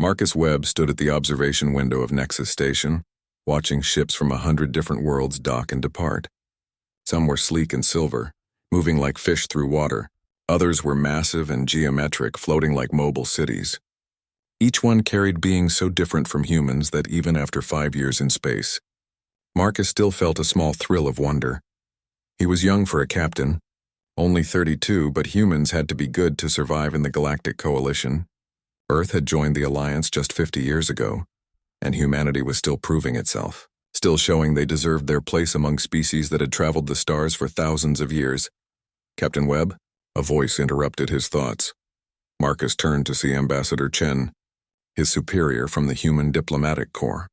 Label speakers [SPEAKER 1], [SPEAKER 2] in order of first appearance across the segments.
[SPEAKER 1] Marcus Webb stood at the observation window of Nexus Station, watching ships from 100 different worlds dock and depart. Some were sleek and silver, moving like fish through water. Others were massive and geometric, floating like mobile cities. Each one carried beings so different from humans that even after 5 years in space, Marcus still felt a small thrill of wonder. He was young for a captain, only 32, but humans had to be good to survive in the Galactic Coalition. Earth had joined the Alliance just 50 years ago, and humanity was still proving itself, still showing they deserved their place among species that had traveled the stars for thousands of years. "Captain Webb?" A voice interrupted his thoughts. Marcus turned to see Ambassador Chen, his superior from the Human Diplomatic Corps.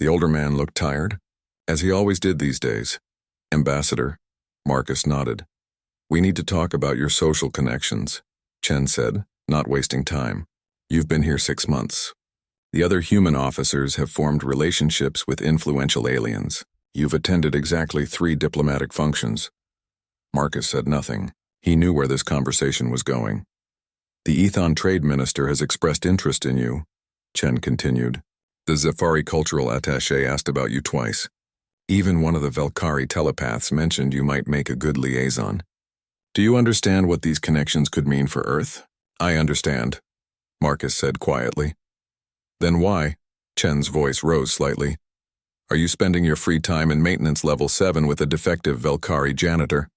[SPEAKER 1] The older man looked tired, as he always did these days. "Ambassador," Marcus nodded. "We need to talk about your social connections," Chen said, not wasting time. "You've been here 6 months. The other human officers have formed relationships with influential aliens. You've attended exactly 3 diplomatic functions." Marcus said nothing. He knew where this conversation was going. "The Ethon Trade Minister has expressed interest in you," Chen continued. "The Zephyri Cultural Attaché asked about you twice. Even one of the Velkari telepaths mentioned you might make a good liaison. Do you understand what these connections could mean for Earth?" "I understand," Marcus said quietly. "Then why?" Chen's voice rose slightly. "Are you spending your free time in maintenance level 7 with a defective Velkari janitor?"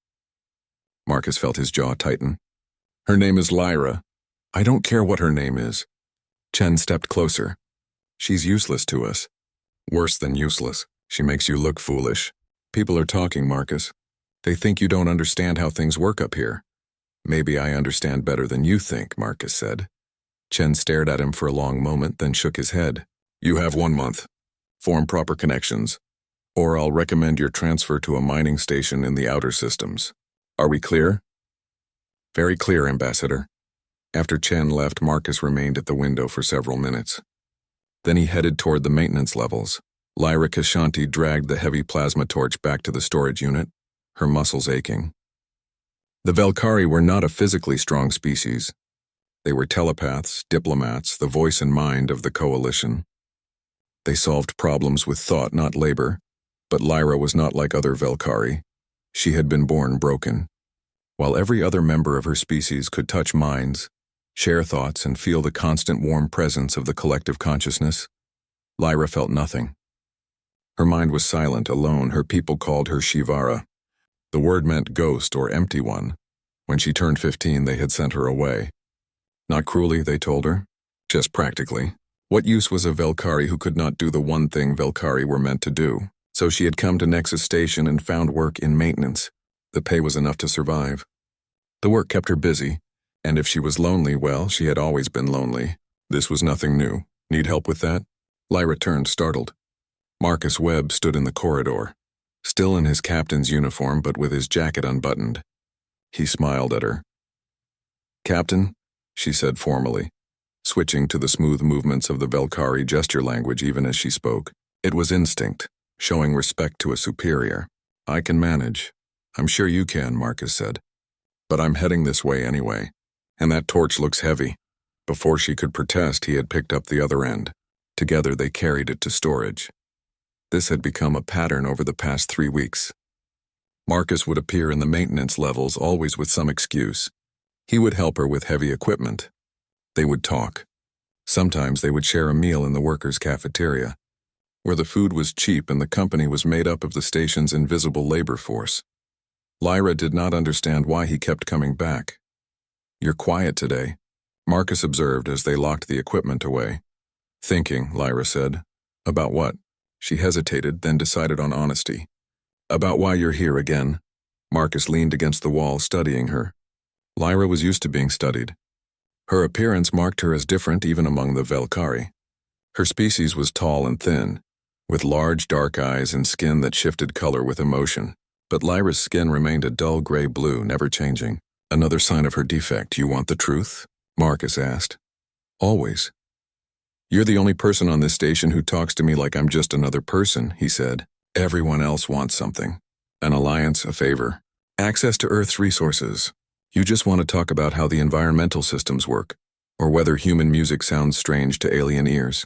[SPEAKER 1] Marcus felt his jaw tighten. "Her name is Lyra. I don't care what her name is." Chen stepped closer. "She's useless to us. Worse than useless. She makes you look foolish. People are talking, Marcus. They think you don't understand how things work up here." "Maybe I understand better than you think," Marcus said. Chen stared at him for a long moment, then shook his head. "You have 1 month. Form proper connections, or I'll recommend your transfer to a mining station in the outer systems. Are we clear?" "Very clear, Ambassador." After Chen left, Marcus remained at the window for several minutes. Then he headed toward the maintenance levels. Lyra Kashanti dragged the heavy plasma torch back to the storage unit, her muscles aching. The Velkari were not a physically strong species. They were telepaths, diplomats, the voice and mind of the Coalition. They solved problems with thought, not labor, but Lyra was not like other Velkari. She had been born broken. While every other member of her species could touch minds, share thoughts, and feel the constant warm presence of the collective consciousness, Lyra felt nothing. Her mind was silent, alone. Her people called her Shivara. The word meant ghost or empty one. When she turned 15, they had sent her away. Not cruelly, they told her, just practically. What use was a Velkari who could not do the one thing Velkari were meant to do? So she had come to Nexus Station and found work in maintenance. The pay was enough to survive. The work kept her busy, and if she was lonely, well, she had always been lonely. This was nothing new. Need help with that? Lyra turned, startled. Marcus Webb stood in the corridor, still in his captain's uniform but with his jacket unbuttoned. He smiled at her. "Captain," she said formally, switching to the smooth movements of the Velkari gesture language even as she spoke. It was instinct, showing respect to a superior. "I can manage." "I'm sure you can," Marcus said. "But I'm heading this way anyway, and that torch looks heavy." Before she could protest, he had picked up the other end. Together they carried it to storage. This had become a pattern over the past 3 weeks. Marcus would appear in the maintenance levels, always with some excuse. He would help her with heavy equipment. They would talk. Sometimes they would share a meal in the workers' cafeteria, where the food was cheap and the company was made up of the station's invisible labor force. Lyra did not understand why he kept coming back. "You're quiet today," Marcus observed as they locked the equipment away. "Thinking," Lyra said. "About what?" She hesitated, then decided on honesty. "About why you're here again." Marcus leaned against the wall, studying her. Lyra was used to being studied. Her appearance marked her as different even among the Velkari. Her species was tall and thin, with large dark eyes and skin that shifted color with emotion. But Lyra's skin remained a dull gray blue, never changing. "Another sign of her defect. You want the truth?" Marcus asked. "Always." "You're the only person on this station who talks to me like I'm just another person," he said. "Everyone else wants something. An alliance, a favor. Access to Earth's resources. You just want to talk about how the environmental systems work. or whether human music sounds strange to alien ears.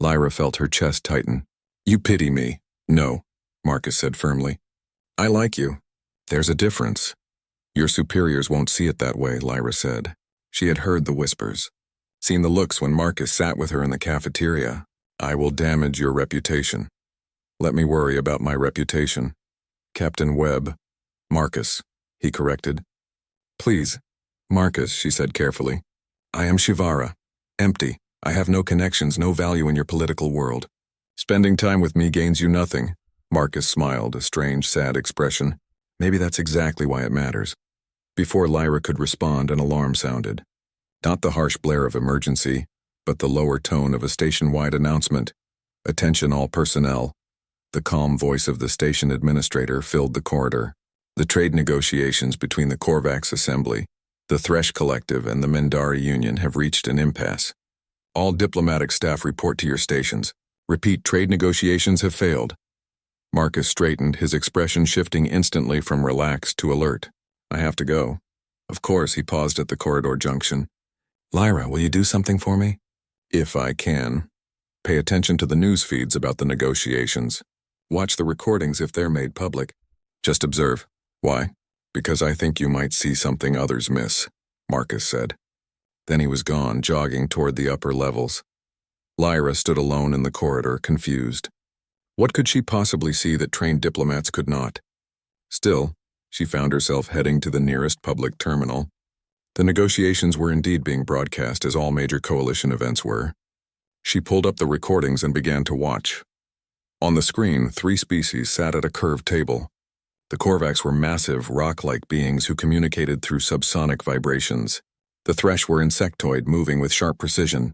[SPEAKER 1] Lyra felt her chest tighten. You pity me. No, Marcus said firmly. I like you. There's a difference. Your superiors won't see it that way, Lyra said. She had heard the whispers, seen the looks when Marcus sat with her in the cafeteria. I will damage your reputation. Let me worry about my reputation. Captain Webb. Marcus, he corrected. Please. Marcus, she said carefully. I am Shivara. Empty. I have no connections, no value in your political world. Spending time with me gains you nothing. Marcus smiled, a strange, sad expression. Maybe that's exactly why it matters. Before Lyra could respond, an alarm sounded. Not the harsh blare of emergency, but the lower tone of a station-wide announcement. Attention all personnel. The calm voice of the station administrator filled the corridor. The trade negotiations between the Korvax Assembly, the Thresh Collective, and the Mendari Union have reached an impasse. All diplomatic staff report to your stations. Repeat, trade negotiations have failed. Marcus straightened, his expression shifting instantly from relaxed to alert. I have to go. Of course, he paused at the corridor junction. Lyra, will you do something for me? If I can. Pay attention to the news feeds about the negotiations. Watch the recordings if they're made public. Just observe. Why? Because I think you might see something others miss, Marcus said. Then he was gone, jogging toward the upper levels. Lyra stood alone in the corridor, confused. What could she possibly see that trained diplomats could not? Still, she found herself heading to the nearest public terminal. The negotiations were indeed being broadcast, as all major coalition events were. She pulled up the recordings and began to watch. On the screen, 3 species sat at a curved table. The Korvax were massive, rock-like beings who communicated through subsonic vibrations. The Thresh were insectoid, moving with sharp precision.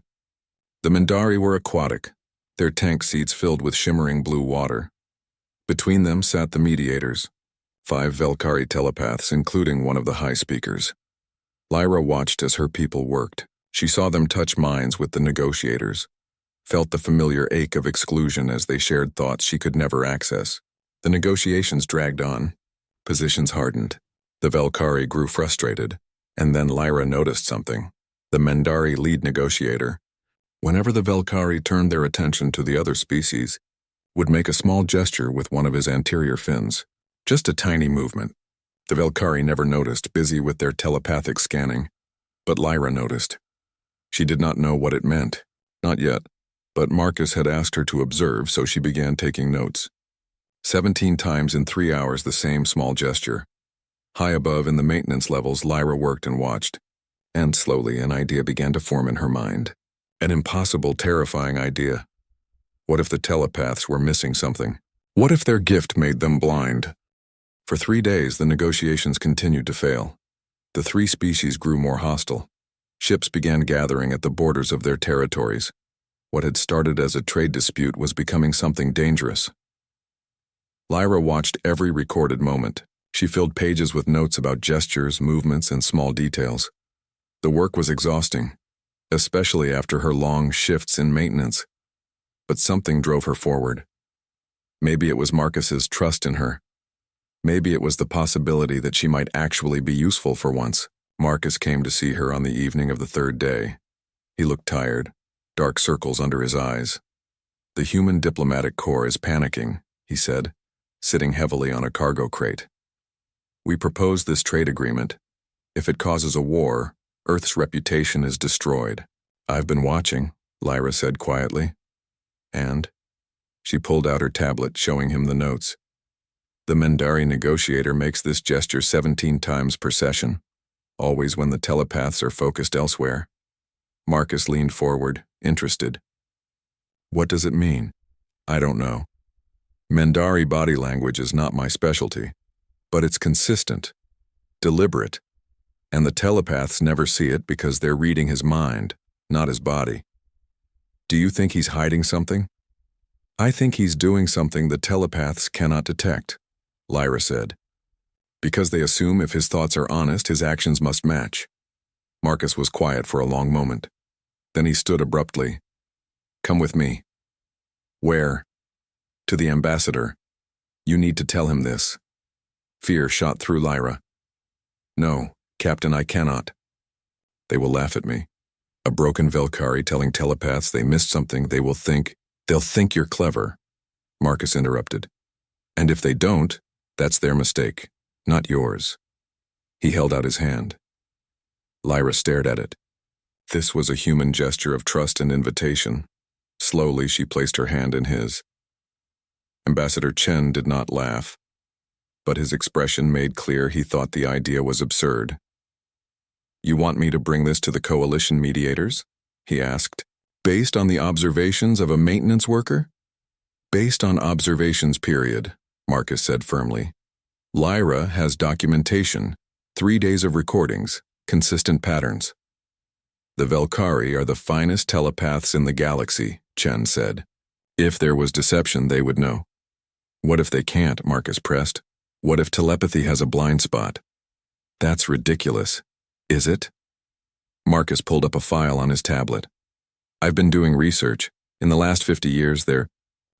[SPEAKER 1] The Mendari were aquatic, their tank seats filled with shimmering blue water. Between them sat the mediators, 5 Velkari telepaths, including one of the high speakers. Lyra watched as her people worked. She saw them touch minds with the negotiators, felt the familiar ache of exclusion as they shared thoughts she could never access. The negotiations dragged on. Positions hardened. The Velkari grew frustrated. And then Lyra noticed something. The Mendari lead negotiator, whenever the Velkari turned their attention to the other species, would make a small gesture with one of his anterior fins. Just a tiny movement. The Velkari never noticed, busy with their telepathic scanning. But Lyra noticed. She did not know what it meant. Not yet. But Marcus had asked her to observe, so she began taking notes. 17 times in 3 hours the same small gesture. High above in the maintenance levels, Lyra worked and watched. And slowly an idea began to form in her mind. An impossible, terrifying idea. What if the telepaths were missing something? What if their gift made them blind? For 3 days, the negotiations continued to fail. The 3 species grew more hostile. Ships began gathering at the borders of their territories. What had started as a trade dispute was becoming something dangerous. Lyra watched every recorded moment. She filled pages with notes about gestures, movements, and small details. The work was exhausting, especially after her long shifts in maintenance. But something drove her forward. Maybe it was Marcus's trust in her. Maybe it was the possibility that she might actually be useful for once. Marcus came to see her on the evening of the 3rd day. He looked tired, dark circles under his eyes. The human diplomatic corps is panicking, he said, sitting heavily on a cargo crate. We propose this trade agreement. If it causes a war, Earth's reputation is destroyed. I've been watching, Lyra said quietly. And? She pulled out her tablet, showing him the notes. The Mendari negotiator makes this gesture 17 times per session, always when the telepaths are focused elsewhere. Marcus leaned forward, interested. What does it mean? I don't know. Mendari body language is not my specialty, but it's consistent, deliberate, and the telepaths never see it because they're reading his mind, not his body. Do you think he's hiding something? I think he's doing something the telepaths cannot detect, Lyra said, because they assume if his thoughts are honest, his actions must match. Marcus was quiet for a long moment. Then he stood abruptly. Come with me. Where? To the ambassador. You need to tell him this. Fear shot through Lyra. No, Captain, I cannot. They will laugh at me. A broken Velkari telling telepaths they missed something they'll think you're clever, Marcus interrupted. And if they don't, that's their mistake, not yours. He held out his hand. Lyra stared at it. This was a human gesture of trust and invitation. Slowly, she placed her hand in his. Ambassador Chen did not laugh, but his expression made clear he thought the idea was absurd. You want me to bring this to the coalition mediators? He asked. Based on the observations of a maintenance worker? Based on observations, period, Marcus said firmly. Lyra has documentation, 3 days of recordings, consistent patterns. The Velkari are the finest telepaths in the galaxy, Chen said. If there was deception, they would know. What if they can't, Marcus pressed. What if telepathy has a blind spot? That's ridiculous. Is it? Marcus pulled up a file on his tablet. I've been doing research. In the last 50 years, there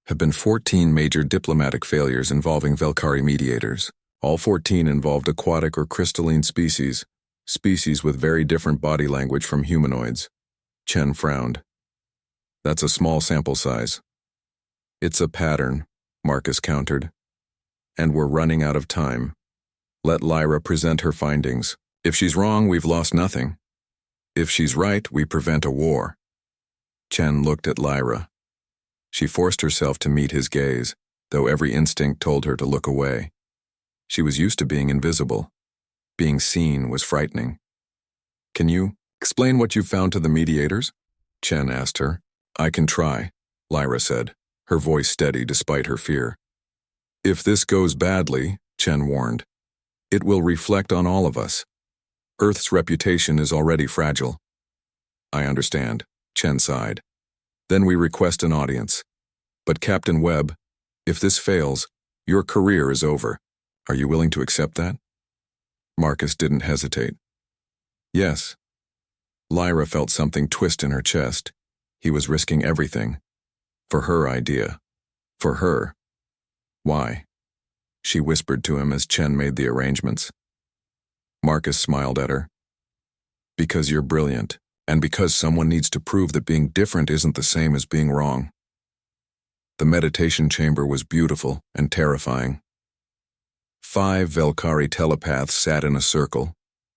[SPEAKER 1] have been 14 major diplomatic failures involving Velkari mediators. All 14 involved aquatic or crystalline species with very different body language from humanoids. Chen frowned. That's a small sample size. It's a pattern, Marcus countered. And we're running out of time. Let Lyra present her findings. If she's wrong, we've lost nothing. If she's right, we prevent a war. Chen looked at Lyra. She forced herself to meet his gaze, though every instinct told her to look away. She was used to being invisible. Being seen was frightening. Can you explain what you've found to the mediators? Chen asked her. I can try, Lyra said, her voice steady despite her fear. If this goes badly, Chen warned, it will reflect on all of us. Earth's reputation is already fragile. I understand, Chen sighed. Then we request an audience. But Captain Webb, if this fails, your career is over. Are you willing to accept that? Marcus didn't hesitate. Yes. Lyra felt something twist in her chest. He was risking everything. For her idea. For her. Why? She whispered to him as Chen made the arrangements. Marcus smiled at her. Because you're brilliant, and because someone needs to prove that being different isn't the same as being wrong. The meditation chamber was beautiful and terrifying. 5 Velkari telepaths sat in a circle,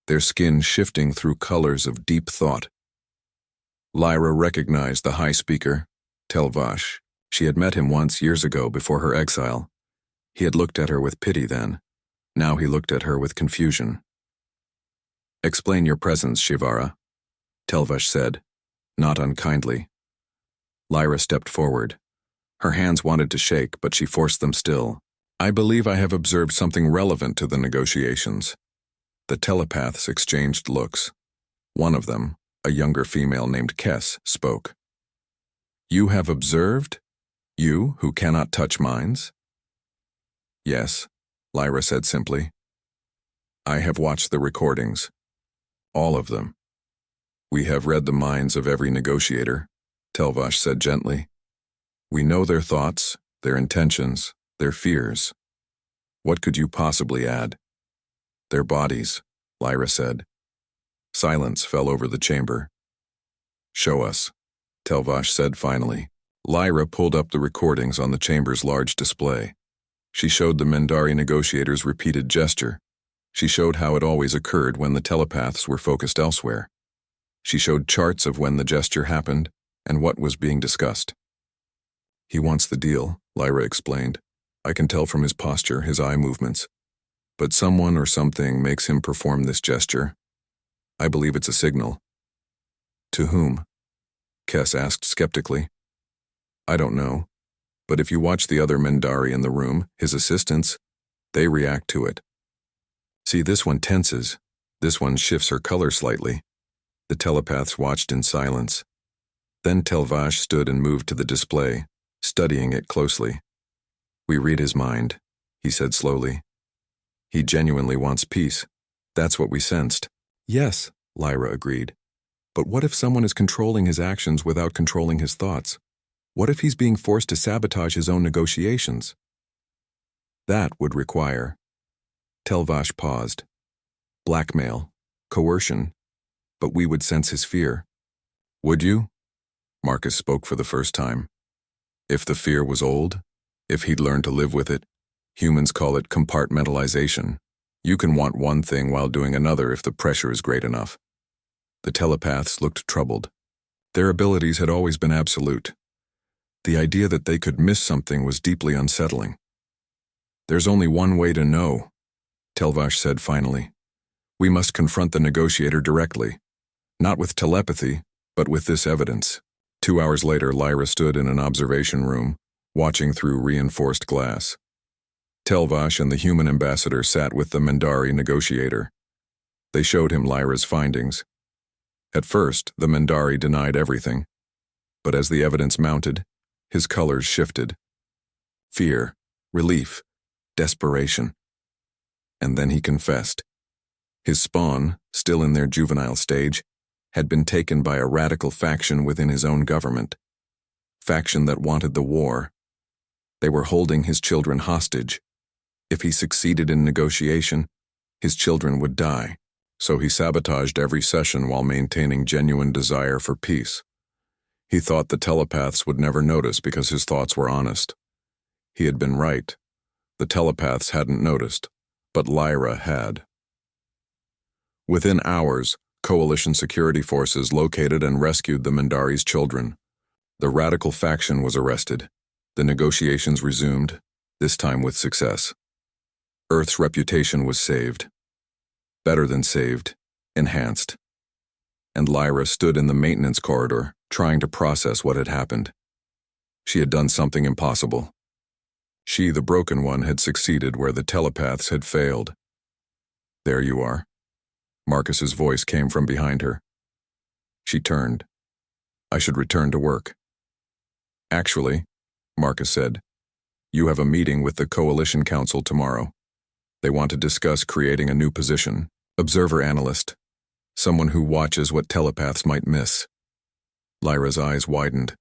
[SPEAKER 1] their skin shifting through colors of deep thought. Lyra recognized the high speaker, Telvash. She had met him once years ago before her exile. He had looked at her with pity then. Now he looked at her with confusion. Explain your presence, Shivara, Telvash said, not unkindly. Lyra stepped forward. Her hands wanted to shake, but she forced them still. I believe I have observed something relevant to the negotiations. The telepaths exchanged looks. One of them, a younger female named Kess, spoke. You have observed? You, who cannot touch minds? Yes, Lyra said simply. I have watched the recordings. All of them. We have read the minds of every negotiator, Telvash said gently. We know their thoughts, their intentions, their fears. What could you possibly add? Their bodies, Lyra said. Silence fell over the chamber. Show us, Telvash said finally. Lyra pulled up the recordings on the chamber's large display. She showed the Mendari negotiators' repeated gesture. She showed how it always occurred when the telepaths were focused elsewhere. She showed charts of when the gesture happened and what was being discussed. He wants the deal, Lyra explained. I can tell from his posture, his eye movements. But someone or something makes him perform this gesture. I believe it's a signal. To whom? Kess asked skeptically. I don't know. But if you watch the other Mendari in the room, his assistants, they react to it. See, this one tenses. This one shifts her color slightly. The telepaths watched in silence. Then Telvash stood and moved to the display, studying it closely. We read his mind, he said slowly. He genuinely wants peace. That's what we sensed. Yes, Lyra agreed. But what if someone is controlling his actions without controlling his thoughts? What if he's being forced to sabotage his own negotiations? That would require... Telvash paused. Blackmail, coercion, but we would sense his fear. Would you? Marcus spoke for the first time. If the fear was old, if he'd learned to live with it, humans call it compartmentalization. You can want one thing while doing another if the pressure is great enough. The telepaths looked troubled. Their abilities had always been absolute. The idea that they could miss something was deeply unsettling. There's only one way to know, Telvash said finally. We must confront the negotiator directly. Not with telepathy, but with this evidence. 2 hours later, Lyra stood in an observation room, watching through reinforced glass. Telvash and the human ambassador sat with the Mendari negotiator. They showed him Lyra's findings. At first, the Mendari denied everything, but as the evidence mounted, his colors shifted. Fear, relief, desperation. And then he confessed. His spawn, still in their juvenile stage, had been taken by a radical faction within his own government. Faction that wanted the war. They were holding his children hostage. If he succeeded in negotiation, his children would die, so he sabotaged every session while maintaining genuine desire for peace. He thought the telepaths would never notice because his thoughts were honest. He had been right. The telepaths hadn't noticed, but Lyra had. Within hours, Coalition security forces located and rescued the Mendari's children. The radical faction was arrested. The negotiations resumed, this time with success. Earth's reputation was saved. Better than saved, enhanced. And Lyra stood in the maintenance corridor, trying to process what had happened. She had done something impossible. She, the broken one, had succeeded where the telepaths had failed. There you are. Marcus's voice came from behind her. She turned. I should return to work. Actually, Marcus said, you have a meeting with the Coalition Council tomorrow. They want to discuss creating a new position, observer analyst, someone who watches what telepaths might miss. Lyra's eyes widened.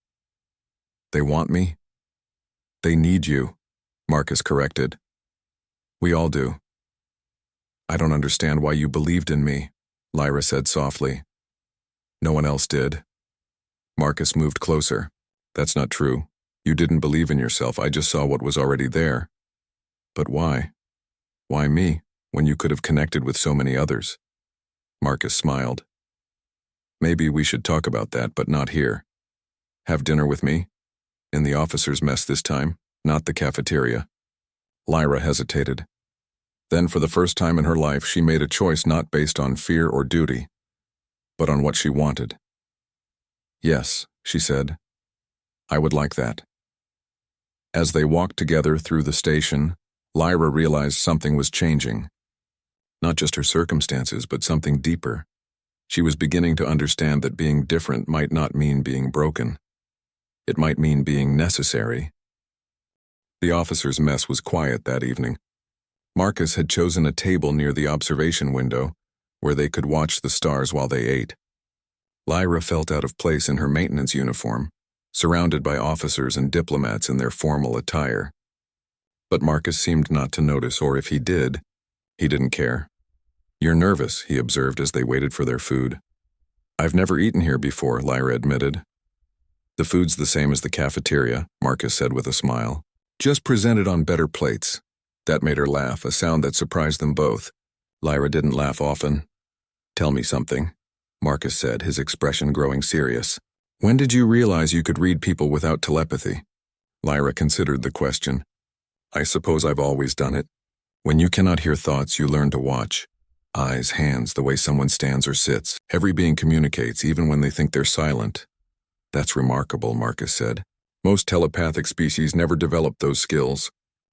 [SPEAKER 1] They want me? They need you, Marcus corrected. We all do. I don't understand why you believed in me, Lyra said softly. No one else did. Marcus moved closer. That's not true. You didn't believe in yourself. I just saw what was already there. But why? Why me, when you could have connected with so many others? Marcus smiled. Maybe we should talk about that, but not here. Have dinner with me? In the officers' mess this time, not the cafeteria. Lyra hesitated. Then, for the first time in her life, she made a choice not based on fear or duty, but on what she wanted. Yes, she said. I would like that. As they walked together through the station, Lyra realized something was changing. Not just her circumstances, but something deeper. She was beginning to understand that being different might not mean being broken. It might mean being necessary. The officers' mess was quiet that evening. Marcus had chosen a table near the observation window, where they could watch the stars while they ate. Lyra felt out of place in her maintenance uniform, surrounded by officers and diplomats in their formal attire. But Marcus seemed not to notice, or if he did, he didn't care. You're nervous, he observed as they waited for their food. I've never eaten here before, Lyra admitted. The food's the same as the cafeteria, Marcus said with a smile. Just presented on better plates. That made her laugh, a sound that surprised them both. Lyra didn't laugh often. Tell me something, Marcus said, his expression growing serious. When did you realize you could read people without telepathy? Lyra considered the question. I suppose I've always done it. When you cannot hear thoughts, you learn to watch. Eyes, hands, the way someone stands or sits. Every being communicates, even when they think they're silent. That's remarkable, Marcus said. Most telepathic species never develop those skills.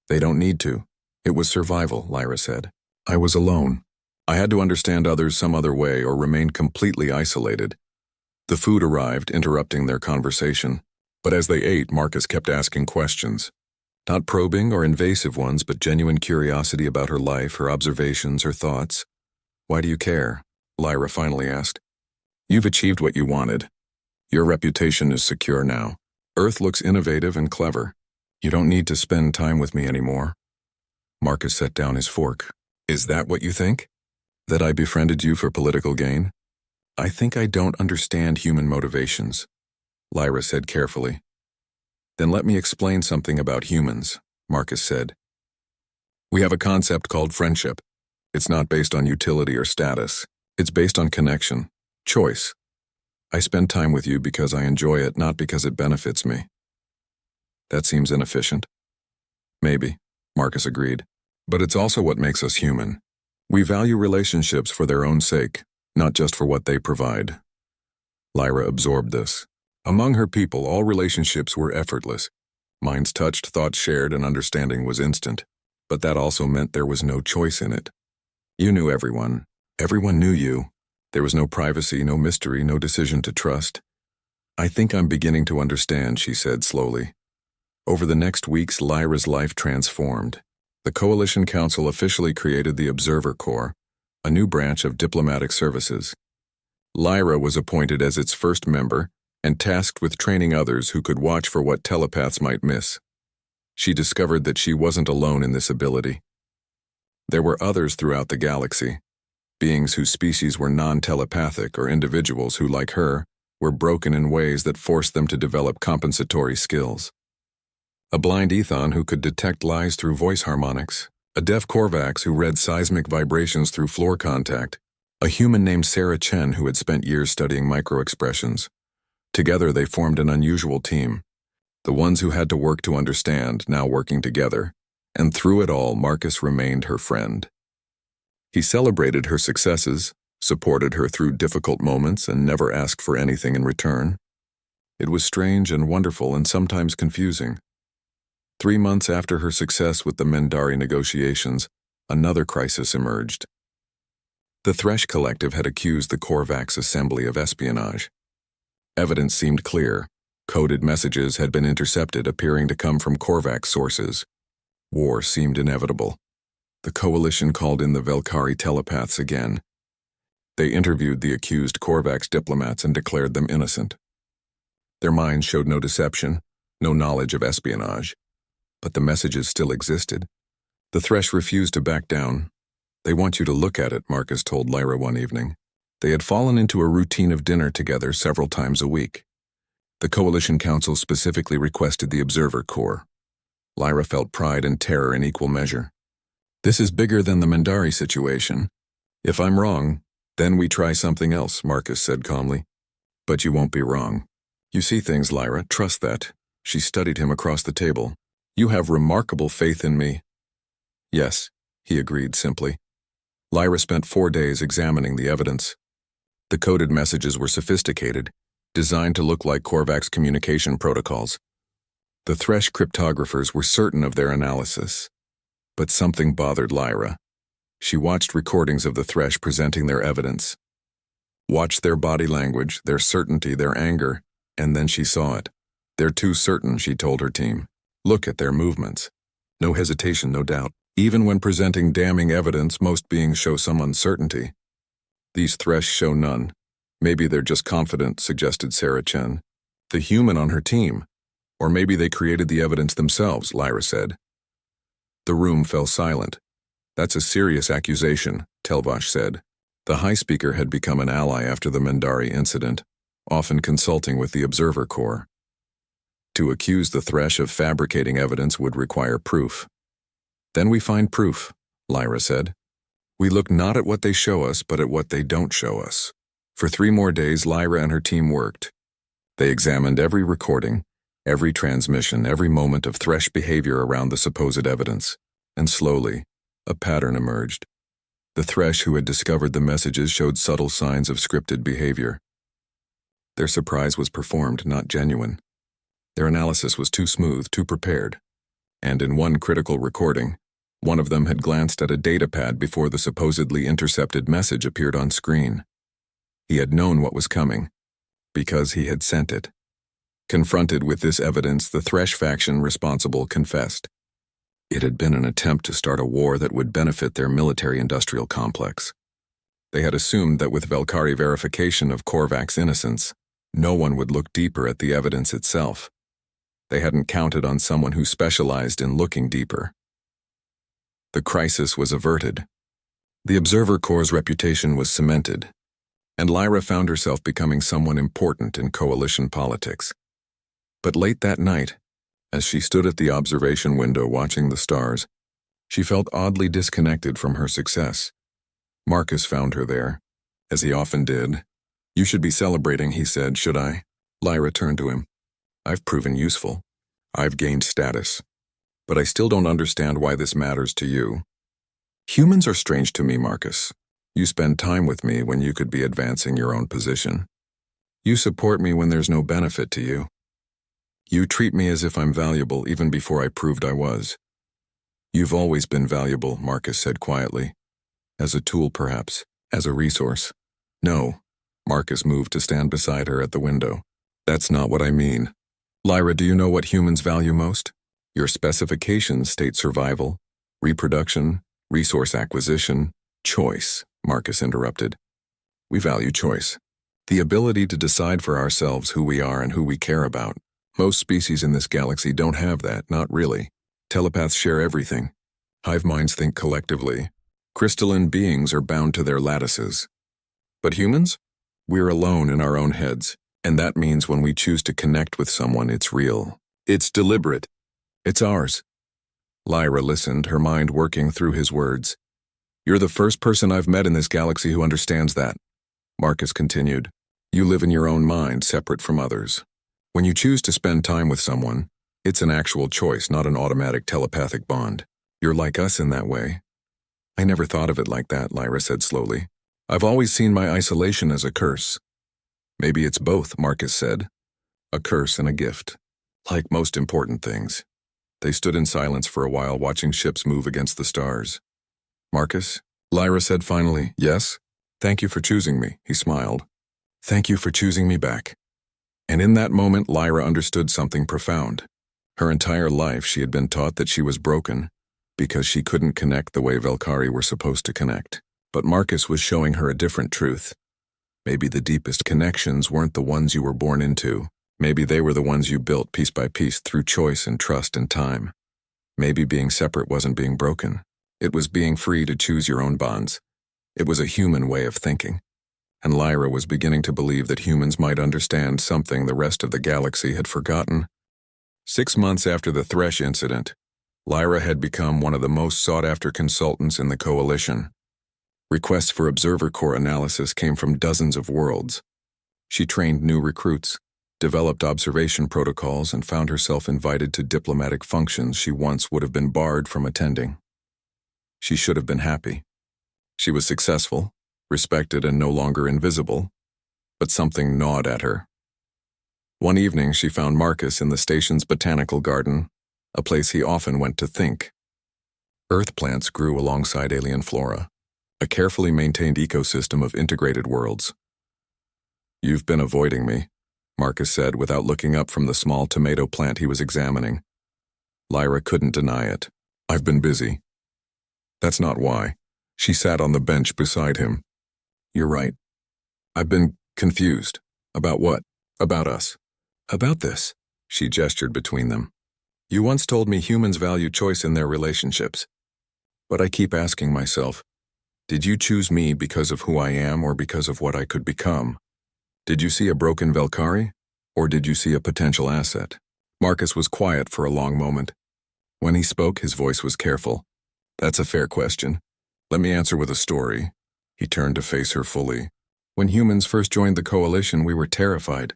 [SPEAKER 1] They don't need to. It was survival, Lyra said. I was alone. I had to understand others some other way or remain completely isolated. The food arrived, interrupting their conversation. But as they ate, Marcus kept asking questions. Not probing or invasive ones, but genuine curiosity about her life, her observations, her thoughts. Why do you care? Lyra finally asked. You've achieved what you wanted. Your reputation is secure now. Earth looks innovative and clever. You don't need to spend time with me anymore. Marcus set down his fork. Is that what you think? That I befriended you for political gain? I think I don't understand human motivations, Lyra said carefully. Then let me explain something about humans, Marcus said. We have a concept called friendship. It's not based on utility or status. It's based on connection, choice. I spend time with you because I enjoy it, not because it benefits me. That seems inefficient. Maybe, Marcus agreed. But it's also what makes us human. We value relationships for their own sake, not just for what they provide. Lyra absorbed this. Among her people, all relationships were effortless. Minds touched, thoughts shared, and understanding was instant. But that also meant there was no choice in it. You knew everyone. Everyone knew you. There was no privacy, no mystery, no decision to trust. I think I'm beginning to understand, she said slowly. Over the next weeks, Lyra's life transformed. The Coalition Council officially created the Observer Corps, a new branch of diplomatic services. Lyra was appointed as its first member and tasked with training others who could watch for what telepaths might miss. She discovered that she wasn't alone in this ability. There were others throughout the galaxy, beings whose species were non-telepathic or individuals who, like her, were broken in ways that forced them to develop compensatory skills. A blind Ethon who could detect lies through voice harmonics, a deaf Korvax who read seismic vibrations through floor contact, a human named Sarah Chen who had spent years studying microexpressions. Together they formed an unusual team, the ones who had to work to understand, now working together, and through it all Marcus remained her friend. He celebrated her successes, supported her through difficult moments, and never asked for anything in return. It was strange and wonderful and sometimes confusing. 3 months after her success with the Mendari negotiations, another crisis emerged. The Thresh Collective had accused the Korvax Assembly of espionage. Evidence seemed clear. Coded messages had been intercepted, appearing to come from Korvax sources. War seemed inevitable. The Coalition called in the Velkari telepaths again. They interviewed the accused Korvax diplomats and declared them innocent. Their minds showed no deception, no knowledge of espionage. But the messages still existed. The Thresh refused to back down. They want you to look at it, Marcus told Lyra one evening. They had fallen into a routine of dinner together several times a week. The Coalition Council specifically requested the Observer Corps. Lyra felt pride and terror in equal measure. This is bigger than the Mendari situation. If I'm wrong, then we try something else, Marcus said calmly. But you won't be wrong. You see things, Lyra, trust that. She studied him across the table. You have remarkable faith in me. Yes, he agreed simply. Lyra spent 4 days examining the evidence. The coded messages were sophisticated, designed to look like Korvax communication protocols. The Thresh cryptographers were certain of their analysis. But something bothered Lyra. She watched recordings of the Thresh presenting their evidence. Watched their body language, their certainty, their anger, and then she saw it. They're too certain, she told her team. Look at their movements. No hesitation, no doubt. Even when presenting damning evidence, most beings show some uncertainty. These Thresh show none. Maybe they're just confident, suggested Sarah Chen. The human on her team. Or maybe they created the evidence themselves, Lyra said. The room fell silent. That's a serious accusation, Telvash said. The High Speaker had become an ally after the Mendari incident, often consulting with the Observer Corps. To accuse the Thresh of fabricating evidence would require proof. Then we find proof, Lyra said. We look not at what they show us, but at what they don't show us. For 3 more days, Lyra and her team worked. They examined every recording, every transmission, every moment of Thresh behavior around the supposed evidence, and slowly, a pattern emerged. The Thresh who had discovered the messages showed subtle signs of scripted behavior. Their surprise was performed, not genuine. Their analysis was too smooth, too prepared. And in one critical recording, one of them had glanced at a datapad before the supposedly intercepted message appeared on screen. He had known what was coming, because he had sent it. Confronted with this evidence, the Thresh faction responsible confessed. It had been an attempt to start a war that would benefit their military-industrial complex. They had assumed that with Velkari verification of Korvax innocence, no one would look deeper at the evidence itself. They hadn't counted on someone who specialized in looking deeper. The crisis was averted. The Observer Corps' reputation was cemented. and Lyra found herself becoming someone important in coalition politics. But late that night, as she stood at the observation window watching the stars, she felt oddly disconnected from her success. Marcus found her there, as he often did. "You should be celebrating," he said. "Should I?" Lyra turned to him. "I've proven useful. I've gained status. But I still don't understand why this matters to you." "Humans are strange to me, Marcus. You spend time with me when you could be advancing your own position. You support me when there's no benefit to you. You treat me as if I'm valuable even before I proved I was." "You've always been valuable," Marcus said quietly. "As a tool, perhaps. As a resource." "No." Marcus moved to stand beside her at the window. "That's not what I mean. Lyra, do you know what humans value most? Your specifications state survival, reproduction, resource acquisition, choice," Marcus interrupted. "We value choice. The ability to decide for ourselves who we are and who we care about. Most species in this galaxy don't have that, not really. Telepaths share everything. Hive minds think collectively. Crystalline beings are bound to their lattices. But humans? We're alone in our own heads, and that means when we choose to connect with someone, it's real. It's deliberate. It's ours." Lyra listened, her mind working through his words. "You're the first person I've met in this galaxy who understands that," Marcus continued. "You live in your own mind, separate from others. When you choose to spend time with someone, it's an actual choice, not an automatic telepathic bond. You're like us in that way." "I never thought of it like that," Lyra said slowly. "I've always seen my isolation as a curse." "Maybe it's both," Marcus said. "A curse and a gift. Like most important things." They stood in silence for a while, watching ships move against the stars. "Marcus," Lyra said finally. "Yes? Thank you for choosing me," he smiled. "Thank you for choosing me back." And in that moment, Lyra understood something profound. Her entire life she had been taught that she was broken, because she couldn't connect the way Valkyrie were supposed to connect. But Marcus was showing her a different truth. Maybe the deepest connections weren't the ones you were born into. Maybe they were the ones you built piece by piece through choice and trust and time. Maybe being separate wasn't being broken. It was being free to choose your own bonds. It was a human way of thinking. And Lyra was beginning to believe that humans might understand something the rest of the galaxy had forgotten. 6 months after the Thresh incident, Lyra had become one of the most sought-after consultants in the Coalition. Requests for Observer Corps analysis came from dozens of worlds. She trained new recruits, developed observation protocols, and found herself invited to diplomatic functions she once would have been barred from attending. She should have been happy. She was successful, respected, and no longer invisible, but something gnawed at her. One evening she found Marcus in the station's botanical garden, a place he often went to think. Earth plants grew alongside alien flora, a carefully maintained ecosystem of integrated worlds. "You've been avoiding me," Marcus said without looking up from the small tomato plant he was examining. Lyra couldn't deny it. "I've been busy." "That's not why." She sat on the bench beside him. "You're right. I've been confused." "About what?" "About us." "About this." She gestured between them. "You once told me humans value choice in their relationships. But I keep asking myself, did you choose me because of who I am or because of what I could become? Did you see a broken Valkyrie, or did you see a potential asset?" Marcus was quiet for a long moment. When he spoke, his voice was careful. "That's a fair question. Let me answer with a story." He turned to face her fully. "When humans first joined the Coalition, we were terrified.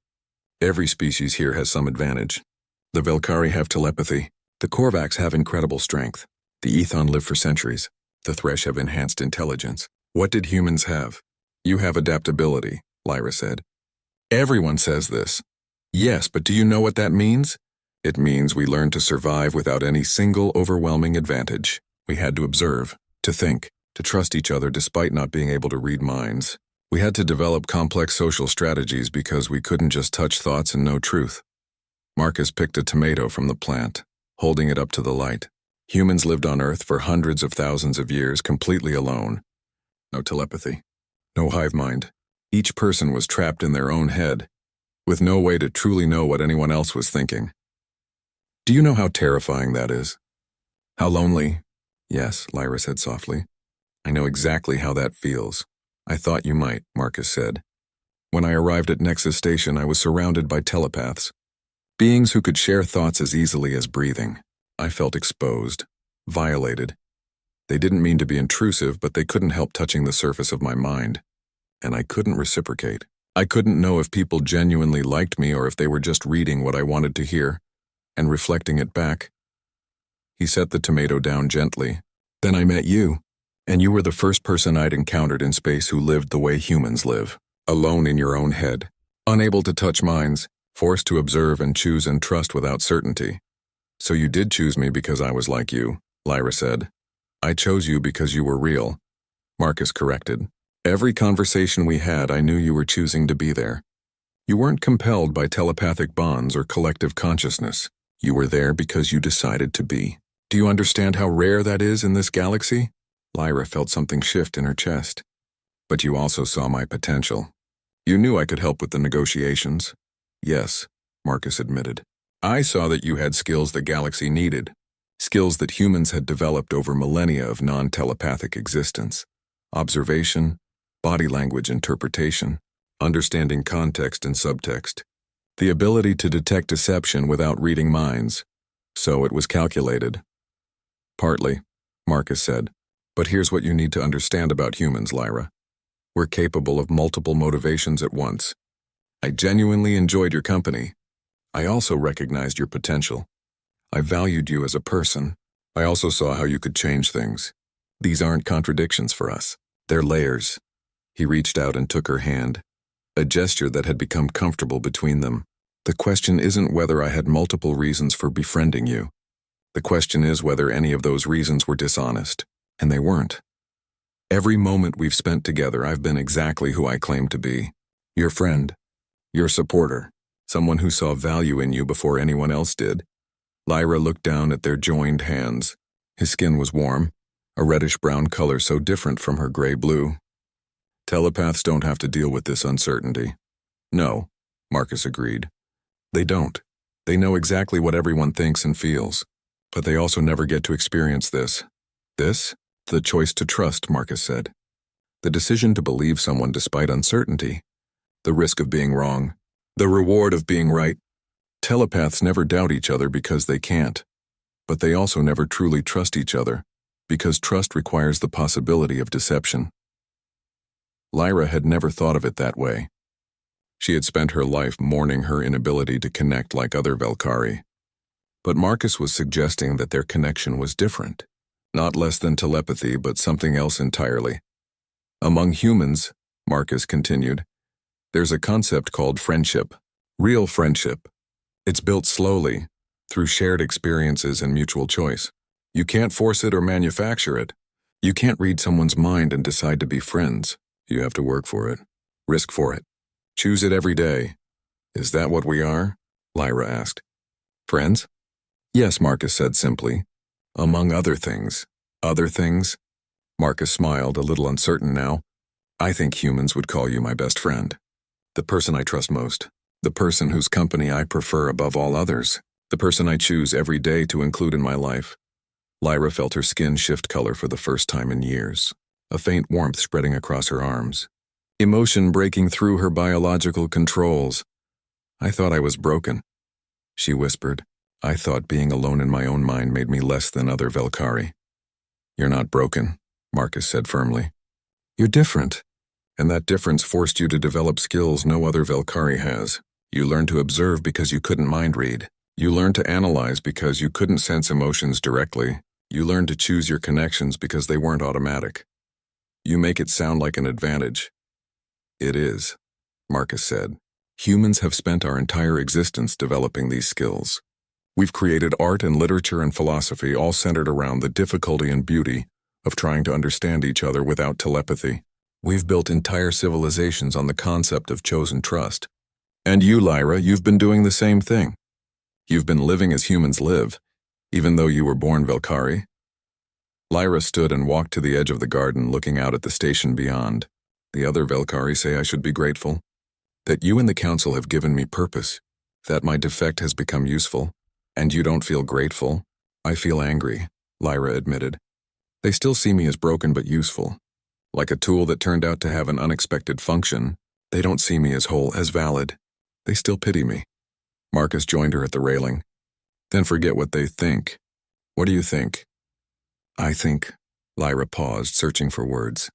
[SPEAKER 1] Every species here has some advantage. The Valkyrie have telepathy. The Korvax have incredible strength. The Ethon live for centuries. The Thresh have enhanced intelligence. What did humans have?" "You have adaptability," Lyra said. "Everyone says this." "Yes, but do you know what that means?" "It means we learned to survive without any single overwhelming advantage. We had to observe, to think, to trust each other despite not being able to read minds. We had to develop complex social strategies because we couldn't just touch thoughts and know truth." Marcus picked a tomato from the plant, holding it up to the light. "Humans lived on Earth for hundreds of thousands of years completely alone. No telepathy, no hive mind. Each person was trapped in their own head, with no way to truly know what anyone else was thinking. Do you know how terrifying that is? How lonely?" "Yes," Lyra said softly. "I know exactly how that feels." "I thought you might," Marcus said. When I arrived at Nexus Station, I was surrounded by telepaths, beings who could share thoughts as easily as breathing. I felt exposed, violated. They didn't mean to be intrusive, but they couldn't help touching the surface of my mind, and I couldn't reciprocate. I couldn't know if people genuinely liked me or if they were just reading what I wanted to hear and reflecting it back. He set the tomato down gently. Then I met you, and you were the first person I'd encountered in space who lived the way humans live, alone in your own head, unable to touch minds, forced to observe and choose and trust without certainty. So you did choose me because I was like you, Lyra said. I chose you because you were real, Marcus corrected. Every conversation we had, I knew you were choosing to be there. You weren't compelled by telepathic bonds or collective consciousness. You were there because you decided to be. Do you understand how rare that is in this galaxy? Lyra felt something shift in her chest. But you also saw my potential. You knew I could help with the negotiations. Yes, Marcus admitted. I saw that you had skills the galaxy needed, skills that humans had developed over millennia of non-telepathic existence. Observation, body language interpretation, understanding context and subtext. The ability to detect deception without reading minds. So it was calculated. Partly, Marcus said. But here's what you need to understand about humans, Lyra. We're capable of multiple motivations at once. I genuinely enjoyed your company. I also recognized your potential. I valued you as a person. I also saw how you could change things. These aren't contradictions for us. They're layers. He reached out and took her hand, a gesture that had become comfortable between them. The question isn't whether I had multiple reasons for befriending you. The question is whether any of those reasons were dishonest, and they weren't. Every moment we've spent together, I've been exactly who I claimed to be. Your friend, your supporter, someone who saw value in you before anyone else did. Lyra looked down at their joined hands. His skin was warm, a reddish-brown color so different from her gray-blue. Telepaths don't have to deal with this uncertainty. No, Marcus agreed. They don't. They know exactly what everyone thinks and feels. But they also never get to experience this. This? The choice to trust, Marcus said. The decision to believe someone despite uncertainty. The risk of being wrong. The reward of being right. Telepaths never doubt each other because they can't. But they also never truly trust each other, because trust requires the possibility of deception. Lyra had never thought of it that way. She had spent her life mourning her inability to connect like other Valkyrie. But Marcus was suggesting that their connection was different. Not less than telepathy, but something else entirely. Among humans, Marcus continued, there's a concept called friendship. Real friendship. It's built slowly, through shared experiences and mutual choice. You can't force it or manufacture it. You can't read someone's mind and decide to be friends. You have to work for it, risk for it, choose it every day. Is that what we are? Lyra asked. Friends? Yes, Marcus said simply. Among other things. Other things? Marcus smiled, a little uncertain now. I think humans would call you my best friend. The person I trust most. The person whose company I prefer above all others. The person I choose every day to include in my life. Lyra felt her skin shift color for the first time in years, a faint warmth spreading across her arms. Emotion breaking through her biological controls. I thought I was broken, she whispered. I thought being alone in my own mind made me less than other Valkyrie. You're not broken, Marcus said firmly. You're different, and that difference forced you to develop skills no other Valkyrie has. You learned to observe because you couldn't mind read. You learned to analyze because you couldn't sense emotions directly. You learned to choose your connections because they weren't automatic. You make it sound like an advantage. It is, Marcus said. Humans have spent our entire existence developing these skills. We've created art and literature and philosophy all centered around the difficulty and beauty of trying to understand each other without telepathy. We've built entire civilizations on the concept of chosen trust. And you, Lyra, you've been doing the same thing. You've been living as humans live, even though you were born Valkyrie. Lyra stood and walked to the edge of the garden, looking out at the station beyond. The other Valkyrie say I should be grateful. That you and the council have given me purpose. That my defect has become useful. And you don't feel grateful? I feel angry, Lyra admitted. They still see me as broken but useful. Like a tool that turned out to have an unexpected function, They don't see me as whole, as valid. They still pity me. Marcus joined her at the railing. Then forget what they think. What do you think? I think, Lyra paused, searching for words.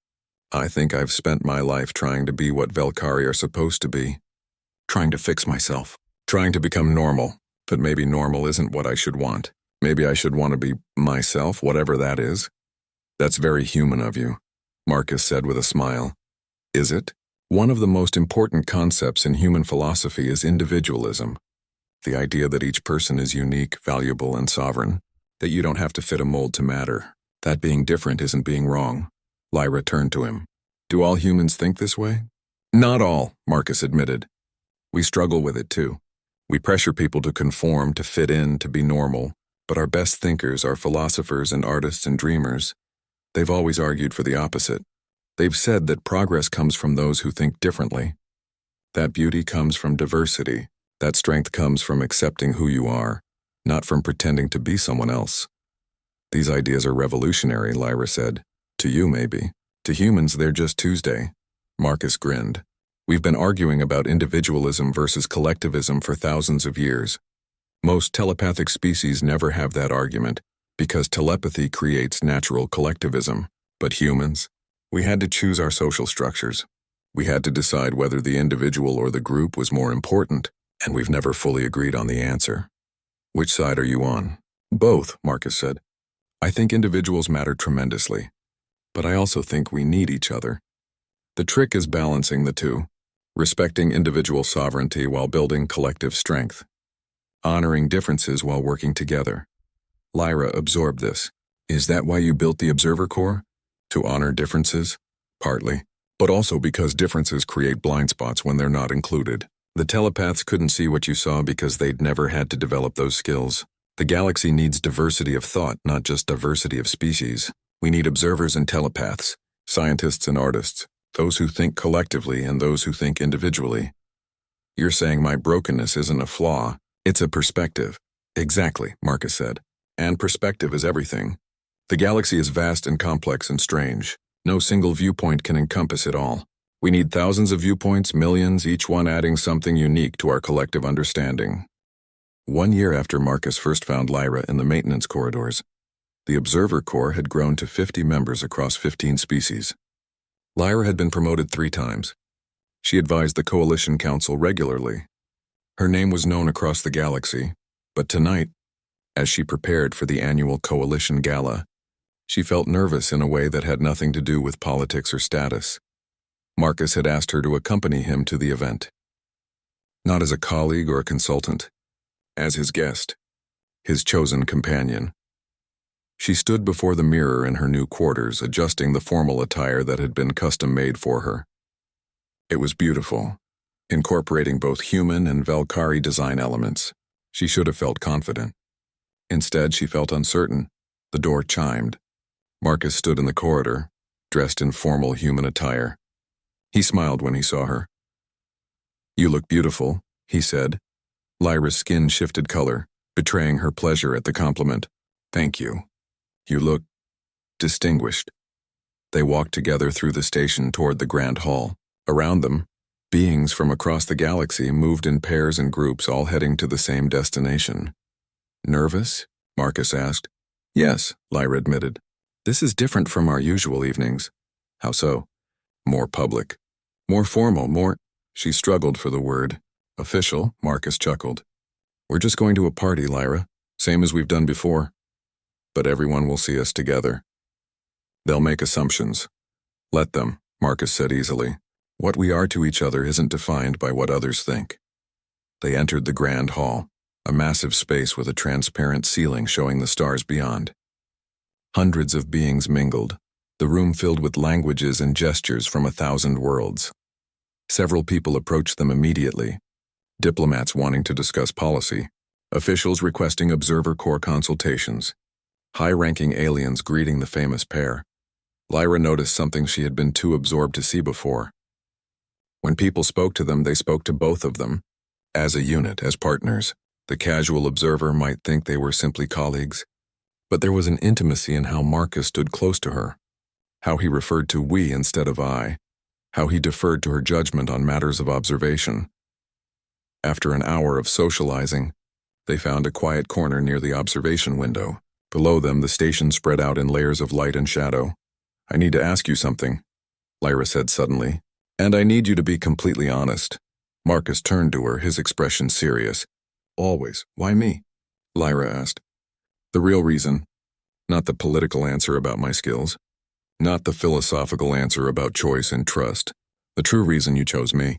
[SPEAKER 1] I think I've spent my life trying to be what Velkari are supposed to be. Trying to fix myself. Trying to become normal. But maybe normal isn't what I should want. Maybe I should want to be myself, whatever that is. That's very human of you, Marcus said with a smile. Is it? One of the most important concepts in human philosophy is individualism. The idea that each person is unique, valuable, and sovereign. That you don't have to fit a mold to matter. That being different isn't being wrong. Lyra turned to him. Do all humans think this way? Not all, Marcus admitted. We struggle with it too. We pressure people to conform, to fit in, to be normal. But our best thinkers, our philosophers and artists and dreamers, they've always argued for the opposite. They've said that progress comes from those who think differently. That beauty comes from diversity. That strength comes from accepting who you are, not from pretending to be someone else. These ideas are revolutionary, Lyra said. To you, maybe. To humans, they're just Tuesday. Marcus grinned. We've been arguing about individualism versus collectivism for thousands of years. Most telepathic species never have that argument, because telepathy creates natural collectivism. But humans? We had to choose our social structures. We had to decide whether the individual or the group was more important, and we've never fully agreed on the answer. Which side are you on? Both, Marcus said. I think individuals matter tremendously, but I also think we need each other. The trick is balancing the two, respecting individual sovereignty while building collective strength, honoring differences while working together. Lyra absorbed this. Is that why you built the Observer Corps? To honor differences? Partly, but also because differences create blind spots when they're not included. The telepaths couldn't see what you saw because they'd never had to develop those skills. The galaxy needs diversity of thought, not just diversity of species. We need observers and telepaths, scientists and artists, those who think collectively and those who think individually. You're saying my brokenness isn't a flaw, it's a perspective. Exactly, Marcus said. And perspective is everything. The galaxy is vast and complex and strange. No single viewpoint can encompass it all. We need thousands of viewpoints, millions, each one adding something unique to our collective understanding. 1 year after Marcus first found Lyra in the maintenance corridors, the Observer Corps had grown to 50 members across 15 species. Lyra had been promoted 3 times. She advised the Coalition Council regularly. Her name was known across the galaxy, but tonight, as she prepared for the annual Coalition Gala, she felt nervous in a way that had nothing to do with politics or status. Marcus had asked her to accompany him to the event. Not as a colleague or a consultant, as his guest, his chosen companion. She stood before the mirror in her new quarters, adjusting the formal attire that had been custom-made for her. It was beautiful, incorporating both human and Velkari design elements. She should have felt confident. Instead, she felt uncertain. The door chimed. Marcus stood in the corridor, dressed in formal human attire. He smiled when he saw her. You look beautiful, he said. Lyra's skin shifted color, betraying her pleasure at the compliment. Thank you. You look distinguished. They walked together through the station toward the grand hall. Around them, beings from across the galaxy moved in pairs and groups, all heading to the same destination. Nervous? Marcus asked. Yes, Lyra admitted. This is different from our usual evenings. How so? More public. More formal, more... She struggled for the word. Official, Marcus chuckled. We're just going to a party, Lyra. Same as we've done before. But everyone will see us together. They'll make assumptions. Let them, Marcus said easily. What we are to each other isn't defined by what others think. They entered the grand hall, a massive space with a transparent ceiling showing the stars beyond. Hundreds of beings mingled, the room filled with languages and gestures from 1,000 worlds. Several people approached them immediately. Diplomats wanting to discuss policy, officials requesting Observer Corps consultations, high-ranking aliens greeting the famous pair. Lyra noticed something she had been too absorbed to see before. When people spoke to them, they spoke to both of them, as a unit, as partners. The casual observer might think they were simply colleagues, but there was an intimacy in how Marcus stood close to her, how he referred to we instead of I, how he deferred to her judgment on matters of observation. After an hour of socializing, they found a quiet corner near the observation window. Below them, the station spread out in layers of light and shadow. "I need to ask you something," Lyra said suddenly. "And I need you to be completely honest." Marcus turned to her, his expression serious. "Always. Why me?" Lyra asked. "The real reason. Not the political answer about my skills. Not the philosophical answer about choice and trust. The true reason you chose me.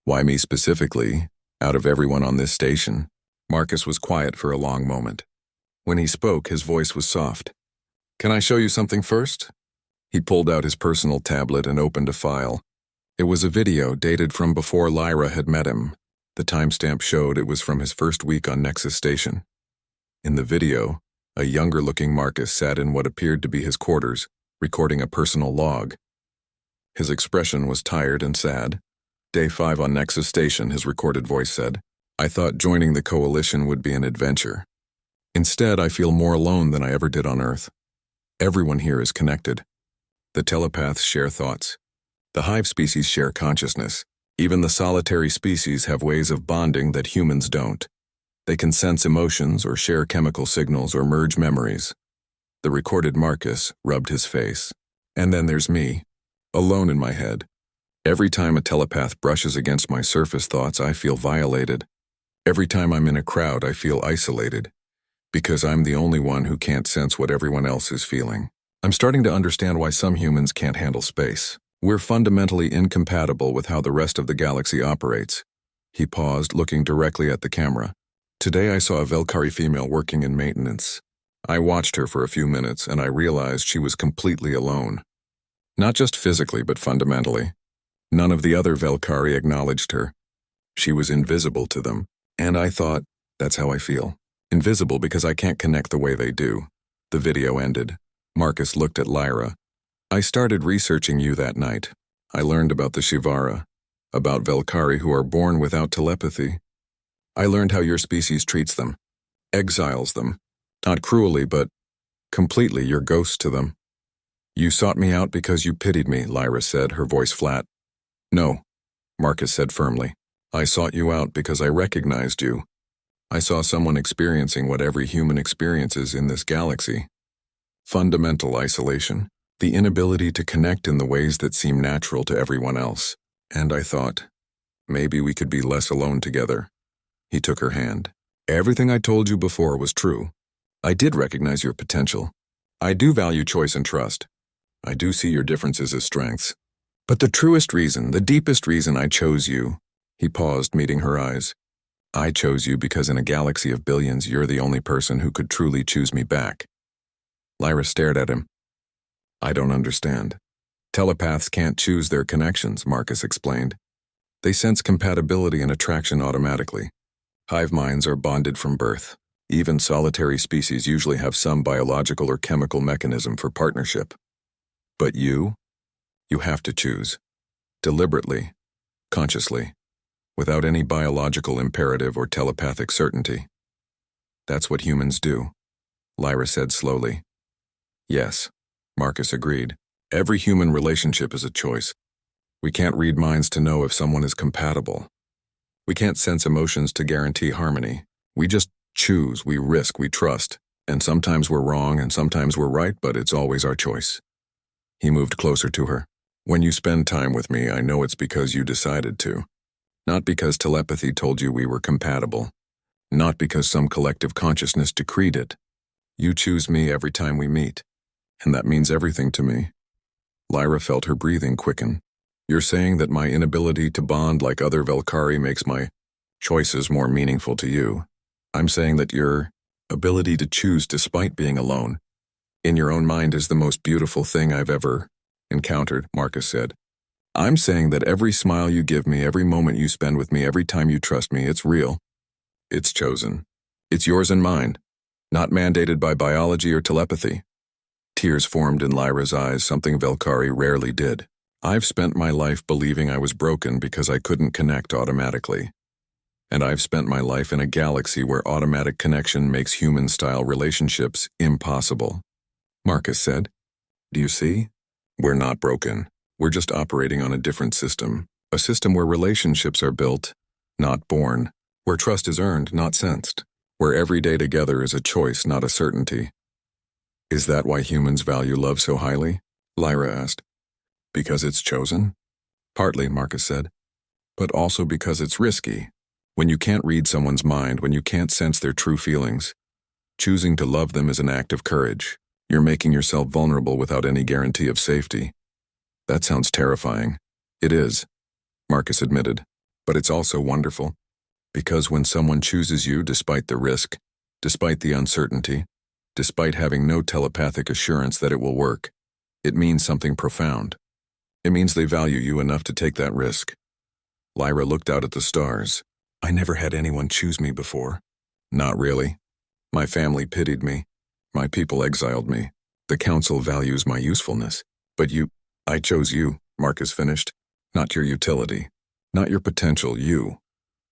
[SPEAKER 1] Why me specifically, out of everyone on this station?" Marcus was quiet for a long moment. When he spoke, his voice was soft. "Can I show you something first?" He pulled out his personal tablet and opened a file. It was a video dated from before Lyra had met him. The timestamp showed it was from his first week on Nexus Station. In the video, a younger-looking Marcus sat in what appeared to be his quarters, recording a personal log. His expression was tired and sad. "Day 5 on Nexus Station," his recorded voice said. "I thought joining the Coalition would be an adventure. Instead, I feel more alone than I ever did on Earth. Everyone here is connected. The telepaths share thoughts. The hive species share consciousness. Even the solitary species have ways of bonding that humans don't. They can sense emotions or share chemical signals or merge memories." The recorded Marcus rubbed his face. "And then there's me, alone in my head. Every time a telepath brushes against my surface thoughts, I feel violated. Every time I'm in a crowd, I feel isolated, because I'm the only one who can't sense what everyone else is feeling. I'm starting to understand why some humans can't handle space. We're fundamentally incompatible with how the rest of the galaxy operates." He paused, looking directly at the camera. "Today I saw a Velkari female working in maintenance. I watched her for a few minutes and I realized she was completely alone. Not just physically, but fundamentally. None of the other Velkari acknowledged her. She was invisible to them. And I thought, that's how I feel. Invisible because I can't connect the way they do." The video ended. Marcus looked at Lyra. "I started researching you that night. I learned about the Shivara, about Velkari who are born without telepathy. I learned how your species treats them, exiles them. Not cruelly, but completely. You're ghosts to them." "You sought me out because you pitied me," Lyra said, her voice flat. "No," Marcus said firmly. "I sought you out because I recognized you. I saw someone experiencing what every human experiences in this galaxy. Fundamental isolation. The inability to connect in the ways that seem natural to everyone else. And I thought, maybe we could be less alone together." He took her hand. "Everything I told you before was true. I did recognize your potential. I do value choice and trust. I do see your differences as strengths. But the truest reason, the deepest reason I chose you," he paused, meeting her eyes. "I chose you because in a galaxy of billions, you're the only person who could truly choose me back." Lyra stared at him. "I don't understand." "Telepaths can't choose their connections," Marcus explained. "They sense compatibility and attraction automatically. Hive minds are bonded from birth. Even solitary species usually have some biological or chemical mechanism for partnership. But you have to choose. Deliberately, consciously, without any biological imperative or telepathic certainty. That's what humans do," Lyra said slowly. "Yes," Marcus agreed. "Every human relationship is a choice. We can't read minds to know if someone is compatible. We can't sense emotions to guarantee harmony. We just choose, we risk, we trust. And sometimes we're wrong and sometimes we're right, but it's always our choice." He moved closer to her. "When you spend time with me, I know it's because you decided to. Not because telepathy told you we were compatible. Not because some collective consciousness decreed it. You choose me every time we meet. And that means everything to me." Lyra felt her breathing quicken. "You're saying that my inability to bond like other Velkari makes my choices more meaningful to you. I'm saying that your ability to choose despite being alone in your own mind is the most beautiful thing I've ever encountered," Marcus said. "I'm saying that every smile you give me, every moment you spend with me, every time you trust me, it's real. It's chosen. It's yours and mine, not mandated by biology or telepathy." Tears formed in Lyra's eyes, something Velkari rarely did. "I've spent my life believing I was broken because I couldn't connect automatically. And I've spent my life in a galaxy where automatic connection makes human-style relationships impossible." Marcus said, "Do you see? We're not broken. We're just operating on a different system. A system where relationships are built, not born. Where trust is earned, not sensed. Where every day together is a choice, not a certainty. Is that why humans value love so highly? Lyra asked. Because it's chosen? Partly, Marcus said. But also because it's risky. When you can't read someone's mind, when you can't sense their true feelings, choosing to love them is an act of courage. You're making yourself vulnerable without any guarantee of safety. That sounds terrifying. It is, Marcus admitted. But it's also wonderful. Because when someone chooses you despite the risk, despite the uncertainty, despite having no telepathic assurance that it will work, it means something profound. It means they value you enough to take that risk. Lyra looked out at the stars. I never had anyone choose me before. Not really. My family pitied me. My people exiled me. The council values my usefulness. But I chose you, Marcus finished. Not your utility. Not your potential, you.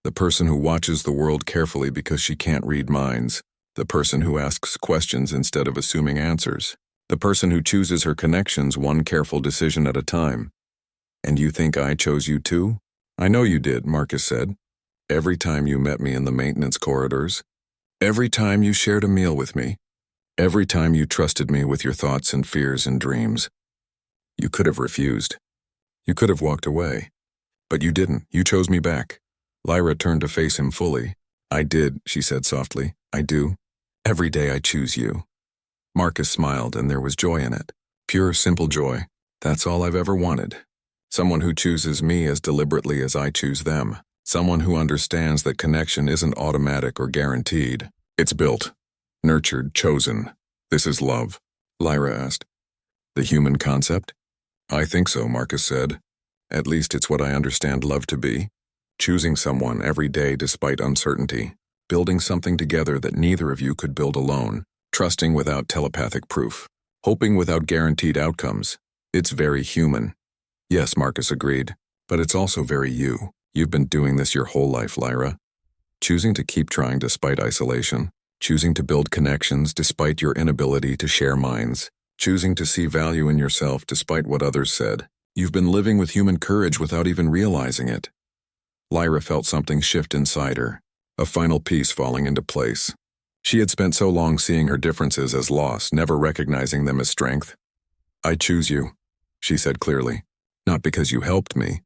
[SPEAKER 1] The person who watches the world carefully because she can't read minds. The person who asks questions instead of assuming answers. The person who chooses her connections one careful decision at a time. And you think I chose you too? I know you did, Marcus said. Every time you met me in the maintenance corridors. Every time you shared a meal with me. Every time you trusted me with your thoughts and fears and dreams. You could have refused. You could have walked away. But you didn't. You chose me back. Lyra turned to face him fully. I did, she said softly. I do. Every day I choose you. Marcus smiled, and there was joy in it. Pure, simple joy. That's all I've ever wanted. Someone who chooses me as deliberately as I choose them. Someone who understands that connection isn't automatic or guaranteed. It's built, nurtured, chosen. This is love, Lyra asked. The human concept? I think so, Marcus said. At least it's what I understand love to be. Choosing someone every day despite uncertainty. Building something together that neither of you could build alone. Trusting without telepathic proof. Hoping without guaranteed outcomes. It's very human. Yes, Marcus agreed. But it's also very you. You've been doing this your whole life, Lyra. Choosing to keep trying despite isolation. Choosing to build connections despite your inability to share minds. Choosing to see value in yourself despite what others said. You've been living with human courage without even realizing it. Lyra felt something shift inside her. A final piece falling into place. She had spent so long seeing her differences as loss, never recognizing them as strength. I choose you, she said clearly. Not because you helped me.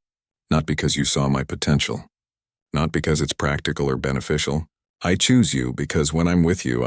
[SPEAKER 1] Not because you saw my potential. Not because it's practical or beneficial. I choose you because when I'm with you,